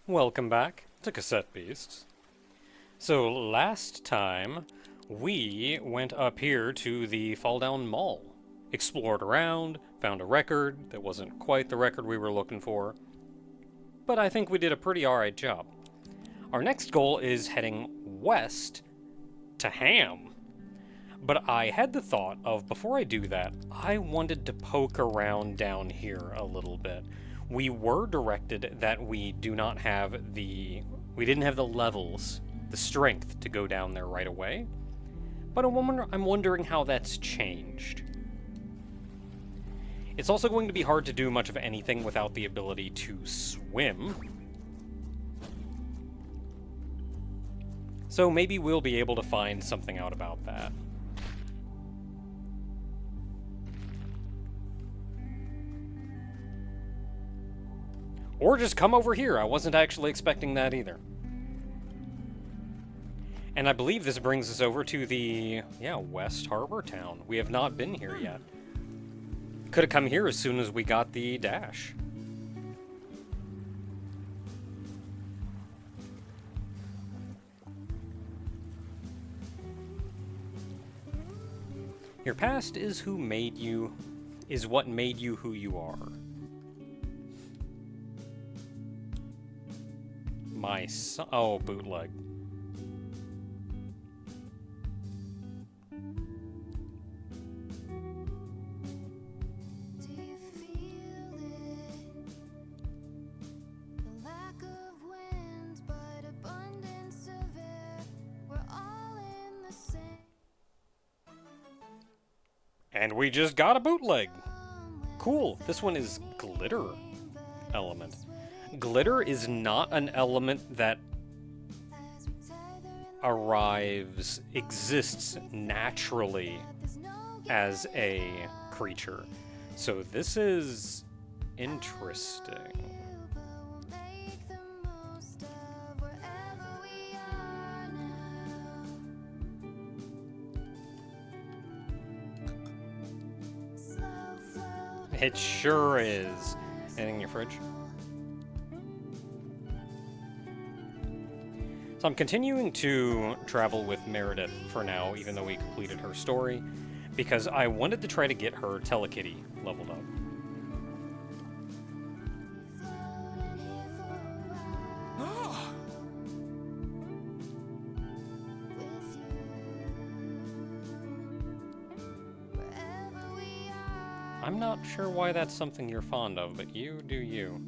Welcome back to Cassette Beasts. So last time, we went up here to the Fall Down Mall. Explored around, found a record that wasn't quite the record we were looking for, but I think we did a pretty alright job. Our next goal is heading west to Ham. But I had the thought of, before I do that, I wanted to poke around down here a little bit. We were directed that we didn't have the levels, the strength to go down there right away. But I'm wondering how that's changed. It's also going to be hard to do much of anything without the ability to swim. So maybe we'll be able to find something out about that. Or just come over here. I wasn't actually expecting that either. And I believe this brings us over to the, West Harbourtown. We have not been here yet. Could have come here as soon as we got the dash. Your past is what made you who you are. Oh, bootleg. And we just got a bootleg. Cool. This one is glitter element. Glitter is not an element that exists naturally as a creature. So this is interesting. It sure is. Anything in your fridge? So I'm continuing to travel with Meredith for now, even though we completed her story, because I wanted to try to get her Telekitty leveled up. I'm not sure why that's something you're fond of, but you do you.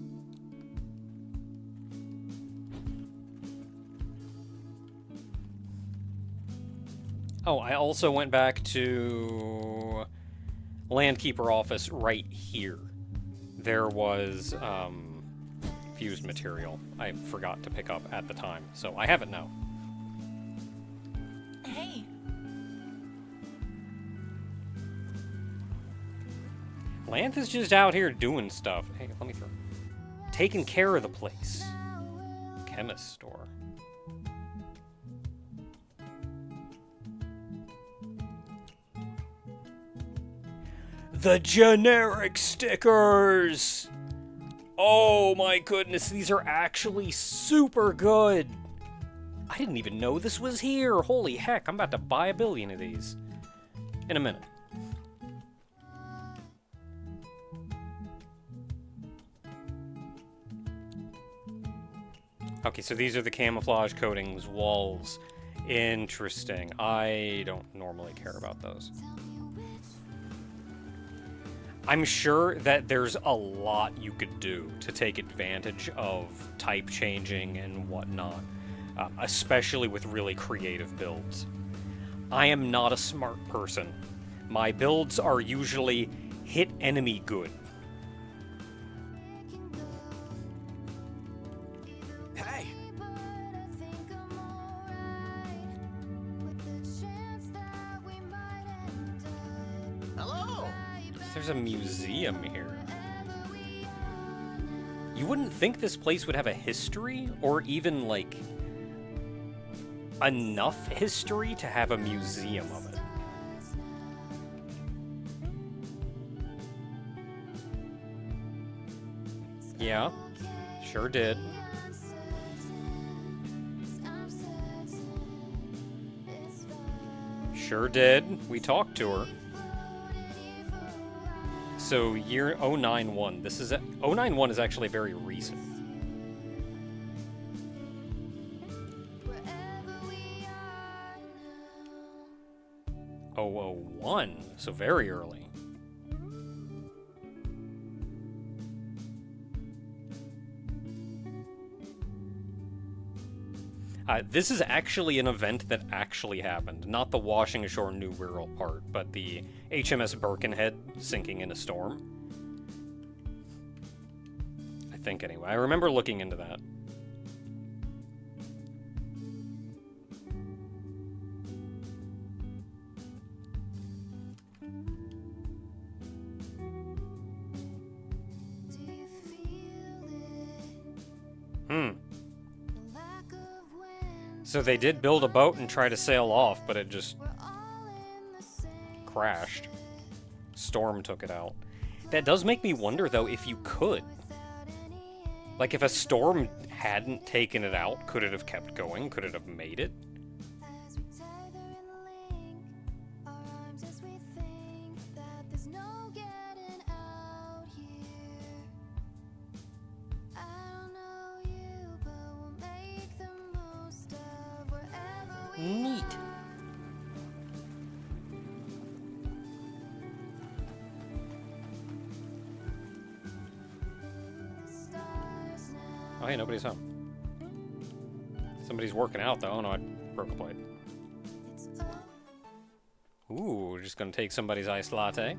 Oh, I also went back to Landkeeper office right here. There was fused material I forgot to pick up at the time, so I have it now. Hey. Lanth is just out here doing stuff. Hey, let me through. Taking care of the place. Chemist store. The generic stickers! Oh my goodness, these are actually super good! I didn't even know this was here! Holy heck, I'm about to buy a billion of these. In a minute. Okay, so these are the camouflage coatings, walls. Interesting. I don't normally care about those. I'm sure that there's a lot you could do to take advantage of type changing and whatnot, especially with really creative builds. I am not a smart person. My builds are usually hit enemy good. Hey. Hello. There's a museum here. You wouldn't think this place would have a history, or even, like, enough history to have a museum of it. Yeah, sure did. Sure did. We talked to her. So year 091. This is 091 is actually very recent. 001, so very early. This is actually an event that actually happened. Not the washing ashore New Wirral part, but the HMS Birkenhead sinking in a storm. I think, anyway. I remember looking into that. So they did build a boat and try to sail off, but it just crashed. Storm took it out. That does make me wonder, though, if you could. Like, if a storm hadn't taken it out, could it have kept going? Could it have made it? Neat. Oh, hey, nobody's home. Somebody's working out, though. Oh, no, I broke a plate. Ooh, we're just gonna take somebody's iced latte.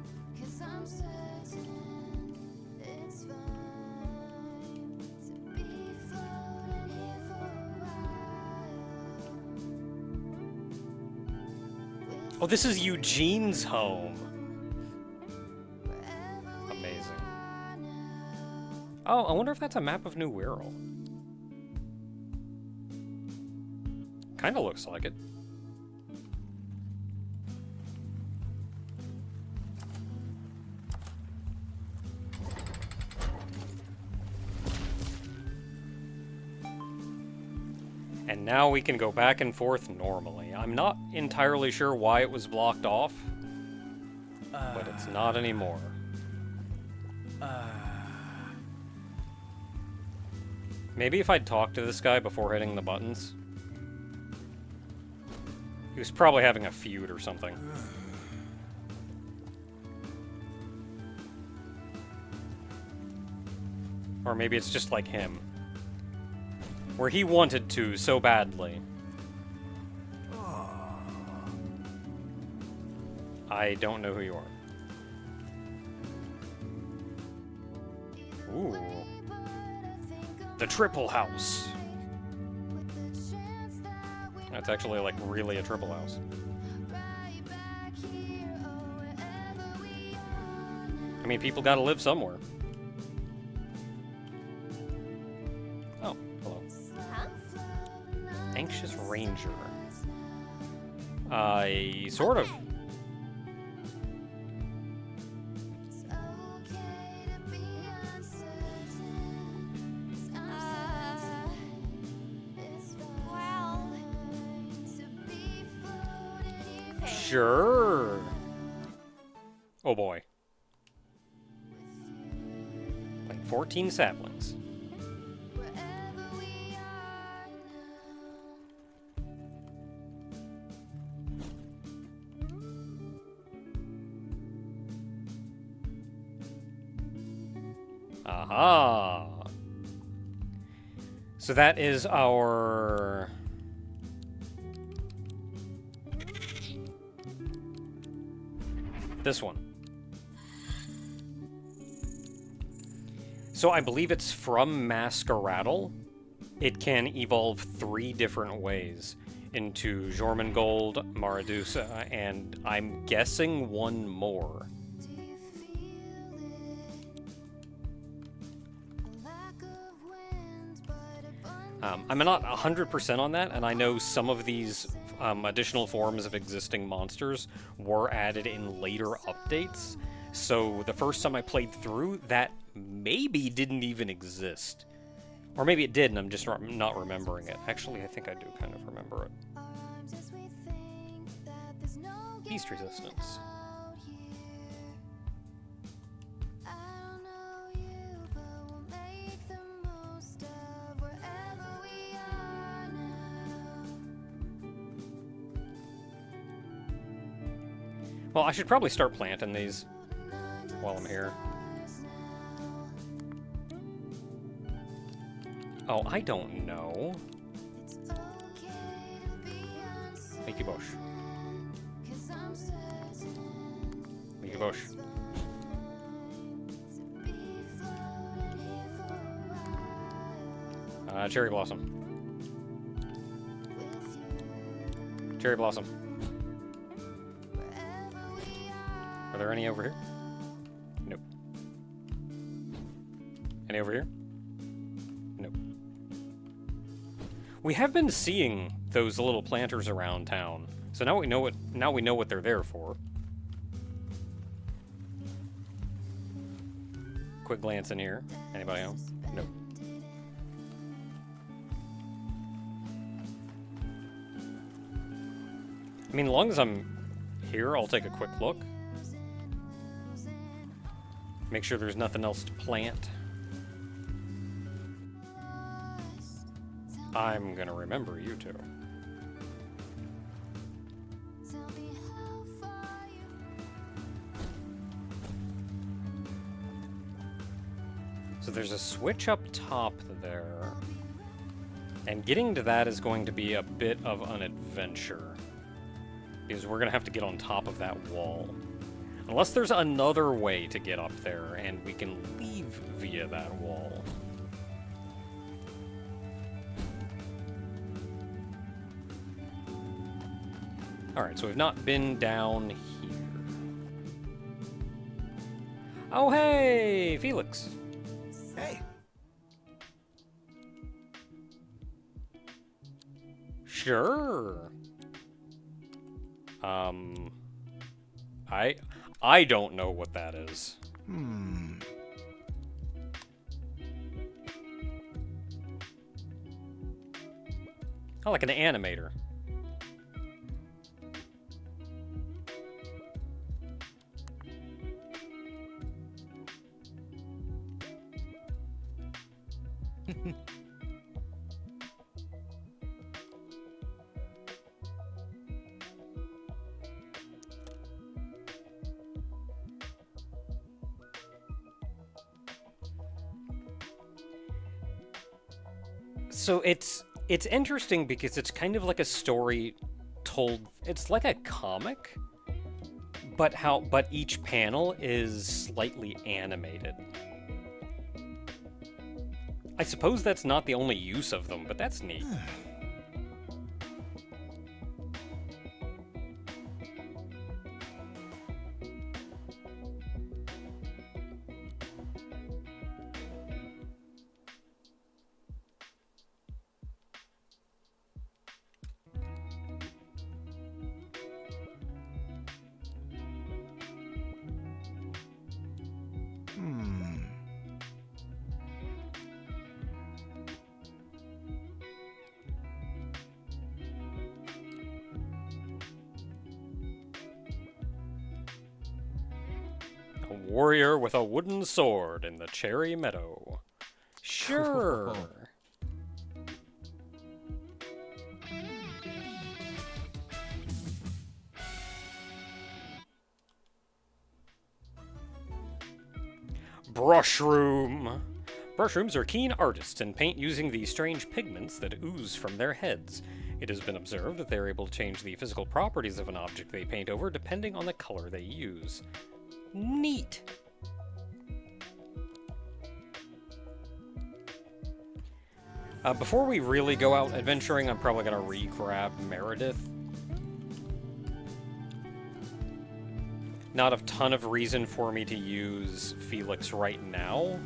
Oh, this is Eugene's home. Amazing. Oh, I wonder if that's a map of New Wirral. Kinda looks like it. And now we can go back and forth normally. I'm not entirely sure why it was blocked off, but it's not anymore. Maybe if I'd talked to this guy before hitting the buttons. He was probably having a feud or something. Or maybe it's just like him. Where he wanted to so badly. I don't know who you are. Ooh. The Triple House. That's actually, like, really a triple house. I mean, people gotta live somewhere. Oh, hello. Anxious Ranger. Sort of. Sure. Oh boy. Like 14 saplings. Aha. So that is our... This one. So I believe it's from Masqueradle. It can evolve 3 different ways into Jormungand, Maradusa, and I'm guessing 1 more. I'm not 100% on that, and I know some of these additional forms of existing monsters were added in later updates. So the first time I played through, that maybe didn't even exist. Or maybe it did, and I'm just not remembering it. Actually, I think I do kind of remember it. East resistance. Well, I should probably start planting these while I'm here. Oh, I don't know. Mickey Bush. Mickey Bush. Cherry Blossom. Cherry Blossom. Are there any over here? Nope. Any over here? Nope. We have been seeing those little planters around town, so now we know what they're there for. Quick glance in here. Anybody else? Nope. I mean, as long as I'm here, I'll take a quick look. Make sure there's nothing else to plant. I'm gonna remember you two. So there's a switch up top there. And getting to that is going to be a bit of an adventure. Because we're gonna have to get on top of that wall. Unless there's another way to get up there, and we can leave via that wall. Alright, so we've not been down here. Oh, hey! Felix! Hey. Sure. I don't know what that is. Oh, like an animator. So it's interesting because it's kind of like a story told. It's like a comic, but each panel is slightly animated. I suppose that's not the only use of them, but that's neat. Warrior with a wooden sword in the cherry meadow. Sure. Brushroom. Brushrooms are keen artists and paint using the strange pigments that ooze from their heads. It has been observed that they are able to change the physical properties of an object they paint over depending on the color they use. Neat. Before we really go out adventuring, I'm probably going to re-grab Meredith. Not a ton of reason for me to use Felix right now.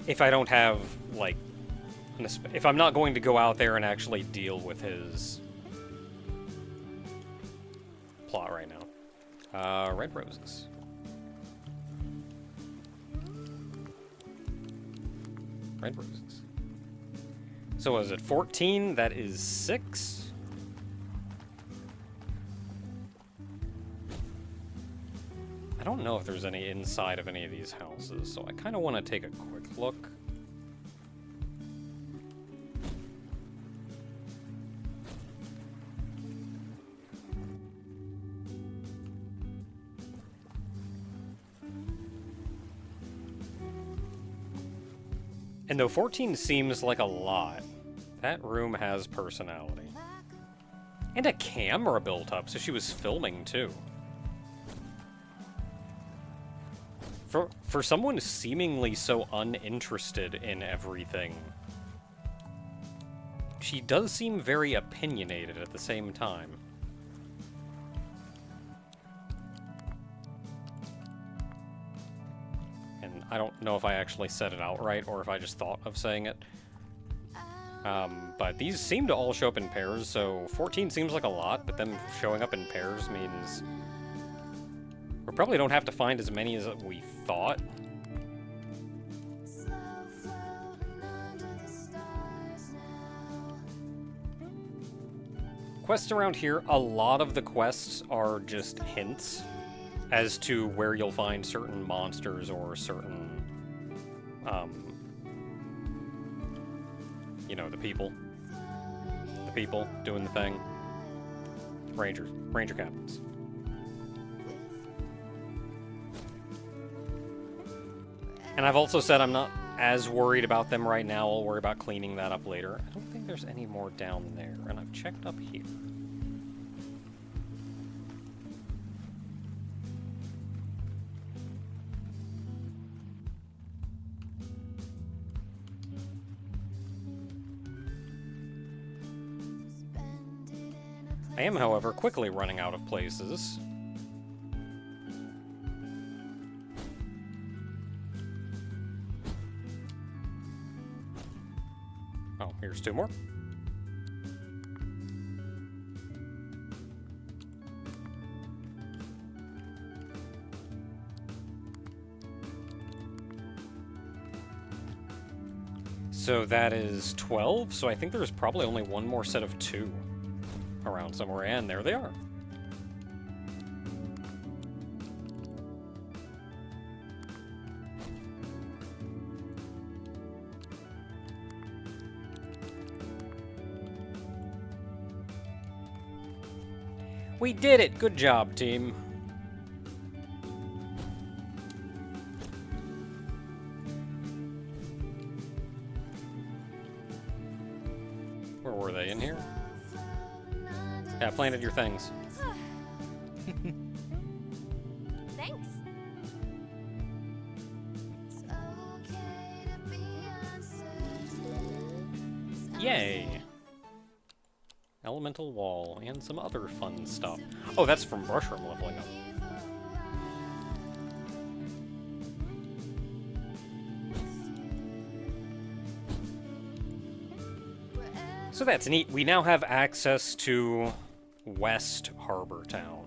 If I don't have, like, if I'm not going to go out there and actually deal with his plot right now. Red roses. Red roses. So was it 14? That is 6? I don't know if there's any inside of any of these houses, so I kind of want to take a quick look. And though 14 seems like a lot, that room has personality. And a camera built up, so she was filming too. For someone seemingly so uninterested in everything, she does seem very opinionated at the same time. And I don't know if I actually said it outright or if I just thought of saying it. But these seem to all show up in pairs, so 14 seems like a lot, but them showing up in pairs means we probably don't have to find as many as we thought. Quests around here, a lot of the quests are just hints as to where you'll find certain monsters or certain, you know, the people doing the thing. Ranger captains. And I've also said I'm not as worried about them right now. I'll worry about cleaning that up later. I don't think there's any more down there, and I've checked up here. I am, however, quickly running out of places. Oh, here's 2 more. So that is 12, so I think there's probably only one more set of 2 around somewhere, and there they are. We did it! Good job, team. Where were they? In here? Yeah, I planted your things. Thanks. Yay! Elemental wall, and some other fun stuff. Oh, that's from Mushroom leveling up. So that's neat. We now have access to West Harbourtown.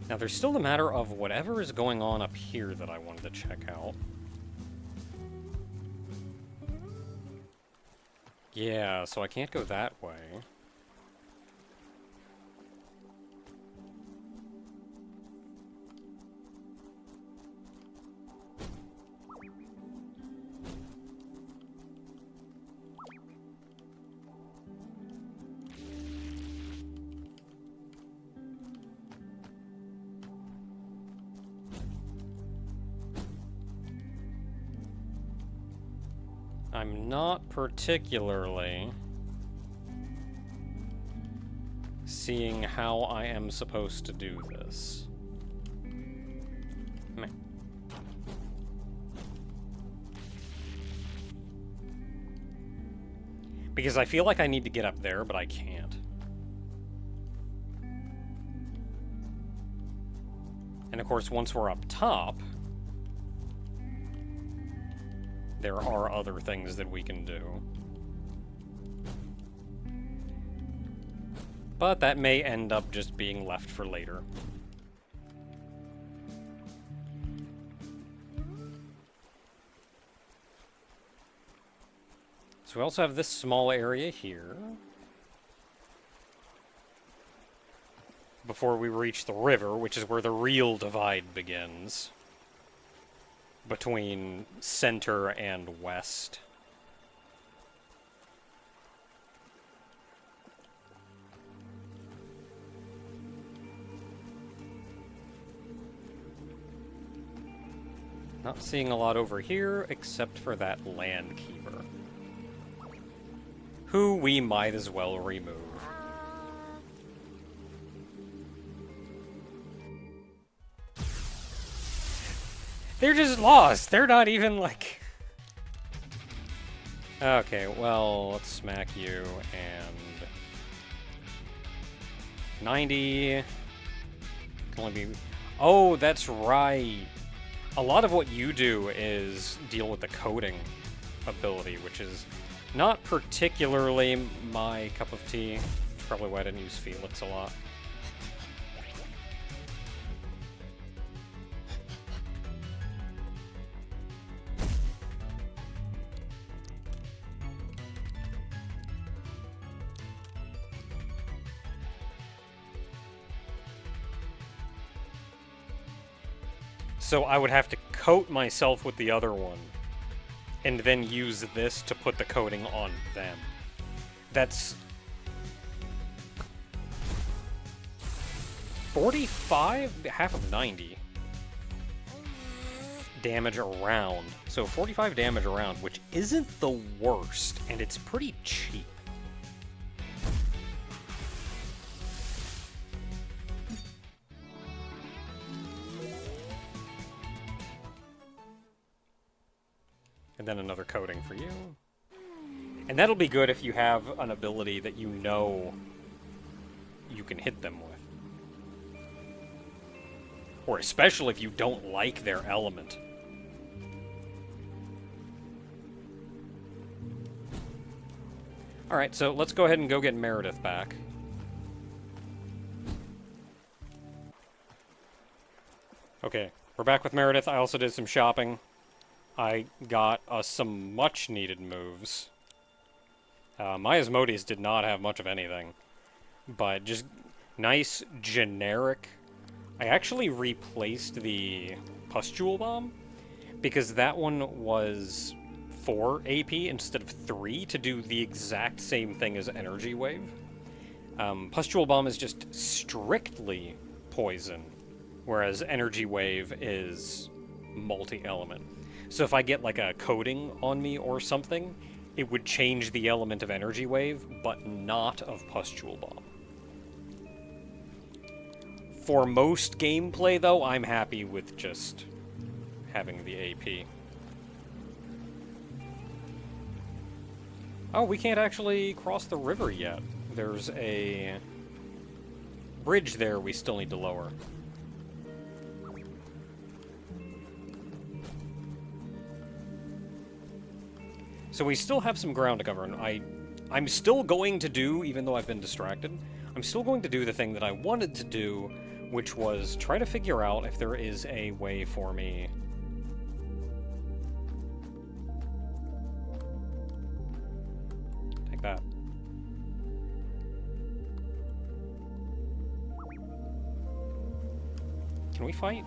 Now, there's still the matter of whatever is going on up here that I wanted to check out. Yeah, so I can't go that way. I'm not particularly seeing how I am supposed to do this. Meh. Because I feel like I need to get up there, but I can't. And of course, once we're up top, there are other things that we can do. But that may end up just being left for later. So we also have this small area here. Before we reach the river, which is where the real divide begins. Between center and west. Not seeing a lot over here, except for that landkeeper. Who we might as well remove. They're just lost. They're not even, like... Okay, well, let's smack you, and... 90... Can only be... Oh, that's right. A lot of what you do is deal with the coding ability, which is not particularly my cup of tea. It's probably why I didn't use Felix a lot. So I would have to coat myself with the other one, and then use this to put the coating on them. That's 45, half of 90 damage around. So 45 damage around, which isn't the worst, and it's pretty cheap. And then another coating for you. And that'll be good if you have an ability that you know you can hit them with. Or especially if you don't like their element. Alright, so let's go ahead and go get Meredith back. Okay, we're back with Meredith. I also did some shopping. I got us some much-needed moves. My Asmodeus did not have much of anything. But just nice, generic... I actually replaced the Pustule Bomb, because that one was 4 AP instead of 3 to do the exact same thing as Energy Wave. Pustule Bomb is just strictly poison, whereas Energy Wave is multi-element. So if I get like a coating on me or something, it would change the element of Energy Wave, but not of Pustule Bomb. For most gameplay, though, I'm happy with just having the AP. Oh, we can't actually cross the river yet. There's a bridge there we still need to lower. So we still have some ground to cover, and I'm still going to do, even though I've been distracted, I'm still going to do the thing that I wanted to do, which was try to figure out if there is a way for me... Take that. Can we fight?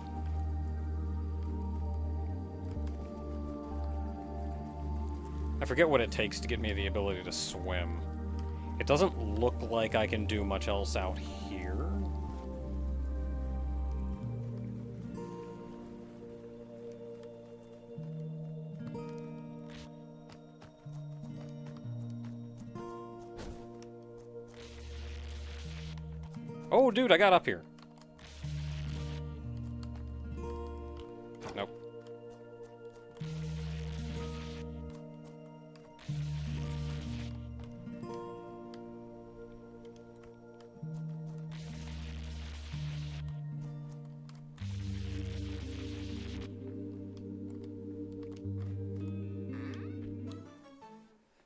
I forget what it takes to get me the ability to swim. It doesn't look like I can do much else out here. Oh, dude, I got up here. Nope.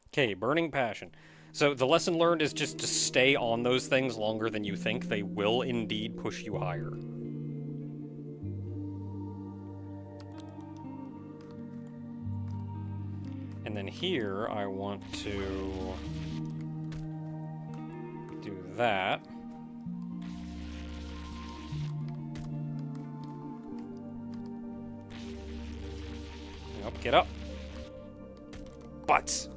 Okay, Burning Passion. So the lesson learned is just to stay on those things longer than you think. They will indeed push you higher. And then here, I want to do that. Nope, get up. Butts!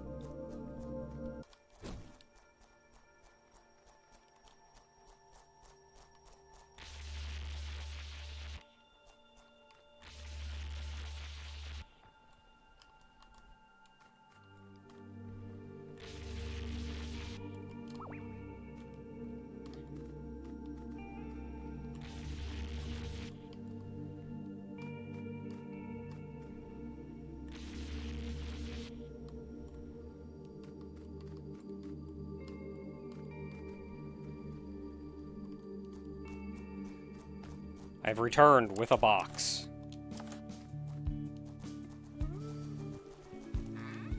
I've returned with a box.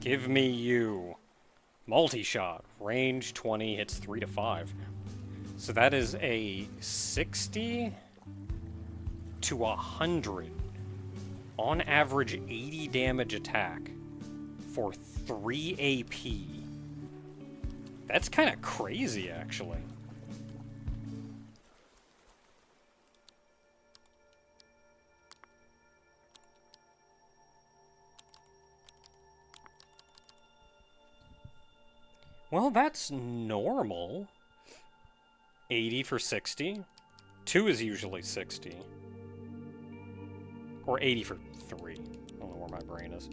Give me you. Multi-shot. Range 20, hits 3 to 5. So that is a 60 to 100. On average, 80 damage attack for 3 AP. That's kind of crazy, actually. Well, that's normal. 80 for 60. 2 is usually 60. Or 80 for 3. I don't know where my brain is.